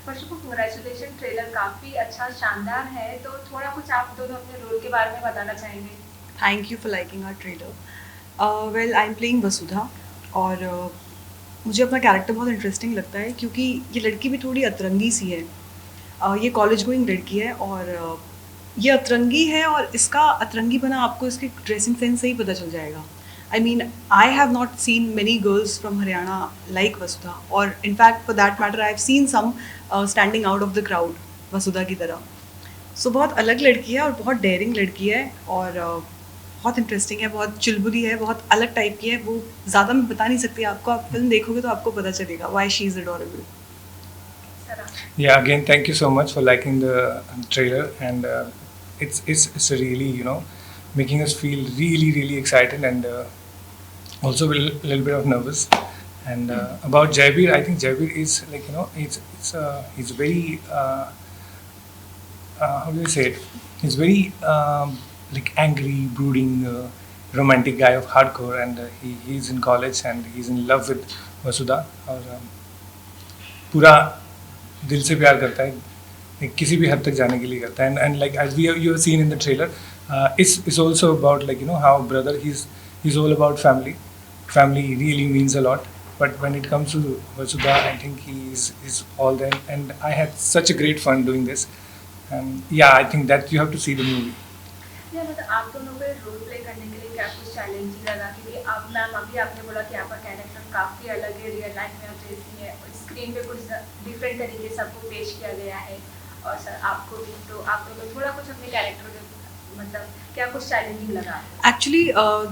First of all congratulation, trailer काफ़ी अच्छा शानदार है, तो थोड़ा कुछ आप दोनों अपने रोल के बारे में बताना चाहेंगे? Thank you for liking our trailer. Well I am playing Vasudha और मुझे अपना कैरेक्टर बहुत इंटरेस्टिंग लगता है क्योंकि ये लड़की भी थोड़ी अतरंगी सी है। ये कॉलेज गोइंग लड़की है और ये अतरंगी है और इसका अतरंगीपना आपको इसके ड्रेसिंग सेंस से ही पता चल जाएगा। I mean I have not seen many girls from Haryana like Vasudha और in fact for that matter I have seen some standing out of the crowd Vasudha की तरह। सो बहुत अलग लड़की है और बहुत डेयरिंग लड़की है और बहुत इंटरेस्टिंग है, बहुत चुलबुली है, बहुत अलग टाइप की है। वो ज़्यादा मैं बता नहीं सकती आपको, आप फिल्म देखोगे तो आपको पता चलेगा why she is adorable. Yeah, again, thank you so much for liking the trailer, and it's really, making us feel really excited, and also a little bit of nervous. And about Jaibir, I think Jaibir is like, he's very how do you say it? He's very like angry, brooding, romantic guy of hardcore, and he's in college and he's in love with Vasudha, और पूरा दिल से प्यार करता है, किसी भी हद तक जाने के लिए करता है, and like as you have seen in the trailer, it's also about like how brother he's all about family really means a lot, but when it comes to Vasudha I think he's all there, and I had such a great fun doing this, and yeah, I think that you have to see the movie. या मतलब आप दोनों को role play करने के लिए क्या कुछ चैलेंजिंग लगा? क्योंकि अब मैम अभी आपने बोला कि आपका कैरेक्टर काफ़ी अलग है, रियल लाइफ में आप जैसी है, और स्क्रीन पे कुछ डिफरेंट तरीके से आपको पेश किया गया है, और सर आपको भी, तो आप दोनों थोड़ा कुछ अपने कैरेक्टर में मतलब क्या कुछ चैलेंजिंग लगा? एक्चुअली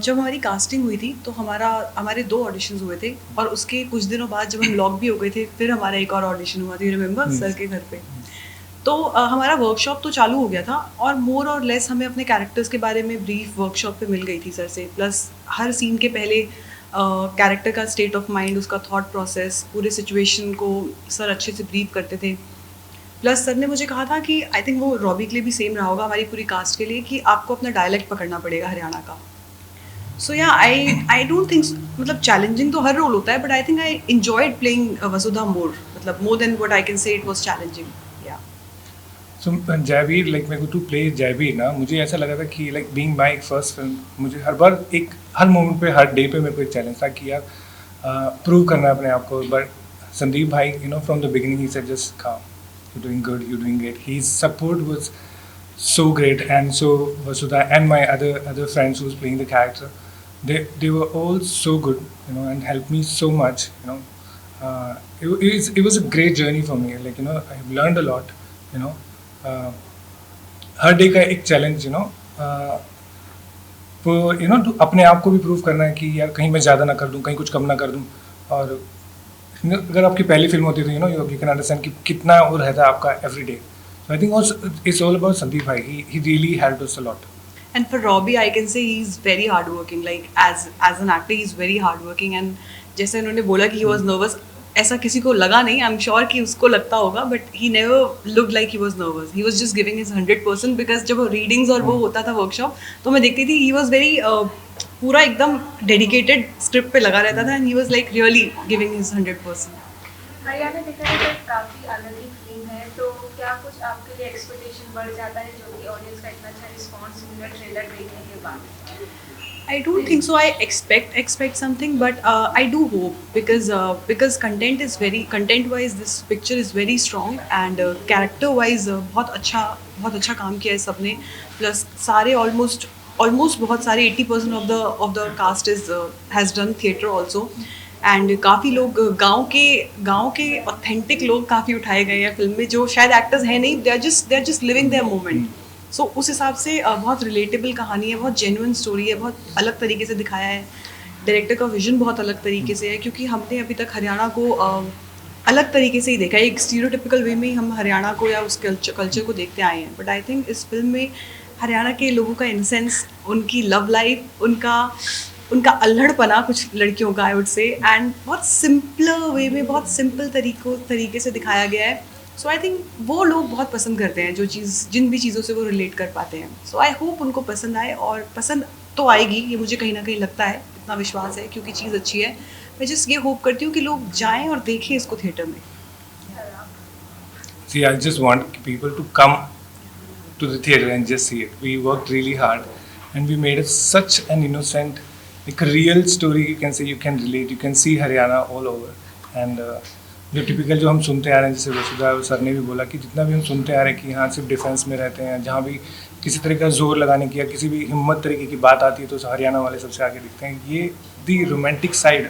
जब हमारी कास्टिंग हुई थी तो हमारे 2 ऑडिशंस हुए थे और उसके कुछ दिनों बाद जब हम लॉक भी हो गए थे फिर हमारा एक और ऑडिशन हुआ था, यू रिमेंबर, सर के घर पे। तो हमारा वर्कशॉप तो चालू हो गया था और मोर और लेस हमें अपने कैरेक्टर्स के बारे में ब्रीफ वर्कशॉप पे मिल गई थी सर से। प्लस हर सीन के पहले कैरेक्टर का स्टेट ऑफ माइंड, उसका थॉट प्रोसेस, पूरे सिचुएशन को सर अच्छे से ब्रीफ करते थे। प्लस सर ने मुझे कहा था कि आई थिंक वो रॉबी के लिए भी सेम रहा होगा, हमारी पूरी कास्ट के लिए, कि आपको अपना डायलेक्ट पकड़ना पड़ेगा हरियाणा का। So yeah I don't think, मतलब चैलेंजिंग तो हर रोल होता है, but I think I enjoyed playing Vasudha more, मतलब more than what I can say it was challenging. So Jaiveer, like मेरे को टू प्ले जयवीर ना, मुझे ऐसा लगा था कि like being my first film, मुझे हर बार हर मोमेंट पे, हर डे पे मेरे को एक चैलेंज था कि यार प्रूव करना है अपने आप को। बट संदीप भाई, फ्रॉम द बिगिनिंग ही said just calm, you doing good, you doing great. His support was so great, and so Vasudha and my other friends who was playing the character, they were all so good, and helped me so much. It was a great journey for me. Like I've learned a lot. Uh, her day का एक challenge, वो तो अपने आप को भी prove करना है कि यार कहीं मैं ज़्यादा ना कर दूं, कहीं कुछ कम ना कर दूं। और अगर आपकी पहली फिल्म होती तो यू कैन अंडरस्टैंड कि कितना वो रहता है आपका every day. So I think it's all about Sandeep भाई, he really helped us a lot. And for Robbie, I can say he's very hardworking. Like as an actor, he's very hardworking. And जैसे उन्होंने बोला कि he was nervous, ऐसा किसी को लगा नहीं। I'm sure कि उसको लगता होगा, but he never looked like he was nervous. He was just giving his 100% because जब readings और वो होता था workshop, तो मैं देखती थी he was very पूरा एकदम dedicated script पे लगा रहता था, and he was like really giving his 100%. Haryana देखा जाए तो काफ़ी अलग ही फिल्म है, तो क्या कुछ आपके लिए एक्सपेक्टेशन बढ़ जाता है जो कि ऑडियंस का इतना अच्छा रिस्पॉन्स मिला ट्रेलर देखने के बाद? I don't think so. I expect something, but I do hope because content wise this picture is very strong, and character wise बहुत अच्छा काम किया है सबने। Plus सारे almost बहुत सारे 80% of the cast has done theatre also, and काफ़ी लोग गांव के ऑथेंटिक लोग काफ़ी उठाए गए हैं फिल्म में, जो शायद एक्टर्स हैं नहीं, they are just living their moment. सो उस हिसाब से बहुत रिलेटेबल कहानी है, बहुत जेन्युइन स्टोरी है, बहुत अलग तरीके से दिखाया है। डायरेक्टर का विजन बहुत अलग तरीके से है, क्योंकि हमने अभी तक हरियाणा को अलग तरीके से ही देखा है। एक स्टीरियोटिपिकल वे में ही हम हरियाणा को या उस कल्चर को देखते आए हैं, बट आई थिंक इस फिल्म में हरियाणा के लोगों का इनसेंस, उनकी लव लाइफ, उनका अल्हड़पना कुछ लड़कियों का, आई वुड से, एंड बहुत सिंपल वे में, बहुत सिंपल तरीके से दिखाया गया है। सो आई थिंक वो लोग बहुत पसंद करते हैं जिन भी चीज़ों से वो रिलेट कर पाते हैं। सो आई होप उनको पसंद आए, और पसंद तो आएगी, ये मुझे कहीं ना कहीं लगता है, इतना विश्वास है, क्योंकि चीज़ अच्छी है। मैं जस्ट ये होप करती हूँ कि लोग जाएं और देखें इसको थिएटर में। See, I just want people to come to the theater and just see it. We worked really hard, and we made it such an innocent, like a real story. You can say, you can relate, you can see Haryana all over. And जो typical जो हम सुनते आ रहे हैं, जैसे वसुधा sir ने भी बोला कि जितना भी हम सुनते आ रहे हैं कि यहाँ सिर्फ डिफेंस में रहते हैं, जहाँ भी किसी तरह का जोर लगाने की या किसी भी हिम्मत तरीके की बात आती है तो हरियाणा वाले सबसे आगे दिखते हैं. ये the romantic side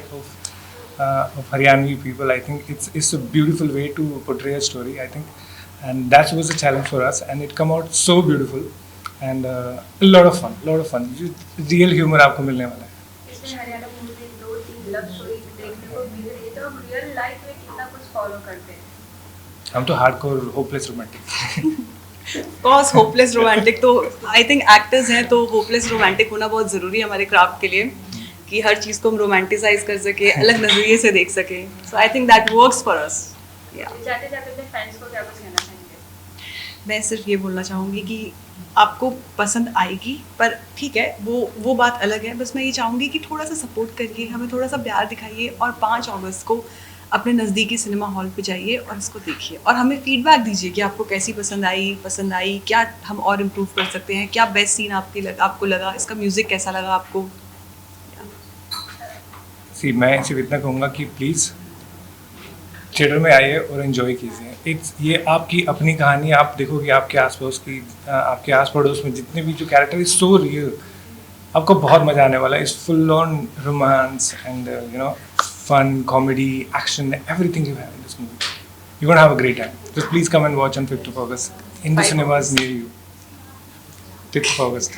of Haryanvi people. I think it's a beautiful way to portray a story. I think, and that was a challenge for us, and it come out so beautiful, and a lot of fun. Real humor आपको मिलने वाला है. इसमें Haryana movie में 2-3 love story देखने को मिल रही है, तो हम रियल लाइफ में कितना कुछ फॉलो करते हैं. हम तो hardcore hopeless romantic. Cause hopeless romantic तो आई थिंक एक्टर्स हैं, तो होपलेस रोमांटिक होना बहुत ज़रूरी है हमारे क्राफ्ट के लिए, कि हर चीज़ को हम रोमांटिसाइज कर सके, अलग नज़रिए से देख सके. So I think that works for us. जाते जाते अपने फैंस को क्या कुछ कहना चाहेंगे? मैं सिर्फ ये बोलना चाहूँगी कि आपको पसंद आएगी, पर ठीक है, वो बात अलग है. बस मैं ये चाहूँगी कि थोड़ा सा सपोर्ट करिए, हमें थोड़ा सा प्यार दिखाइए, और 5 अगस्त को अपने नज़दीकी सिनेमा हॉल पे जाइए और इसको देखिए, और हमें फीडबैक दीजिए कि आपको कैसी पसंद आई, क्या हम और इम्प्रूव कर सकते हैं, क्या बेस्ट सीन आपको लगा, इसका म्यूज़िक कैसा लगा आपको. सी, मैं सिर्फ इतना कहूँगा कि प्लीज़ थिएटर में आइए और एंजॉय कीजिए. ये आपकी अपनी कहानी. आप देखोगे आपके आस पड़ोस में जितने भी जो कैरेक्टर इज सो रियल, आपको बहुत मज़ा आने वाला है. It's full on romance and fun, comedy, action, everything you have in this movie. You're going to have a great time. So please come and watch on 5th of August in the cinemas near you. 5th of August.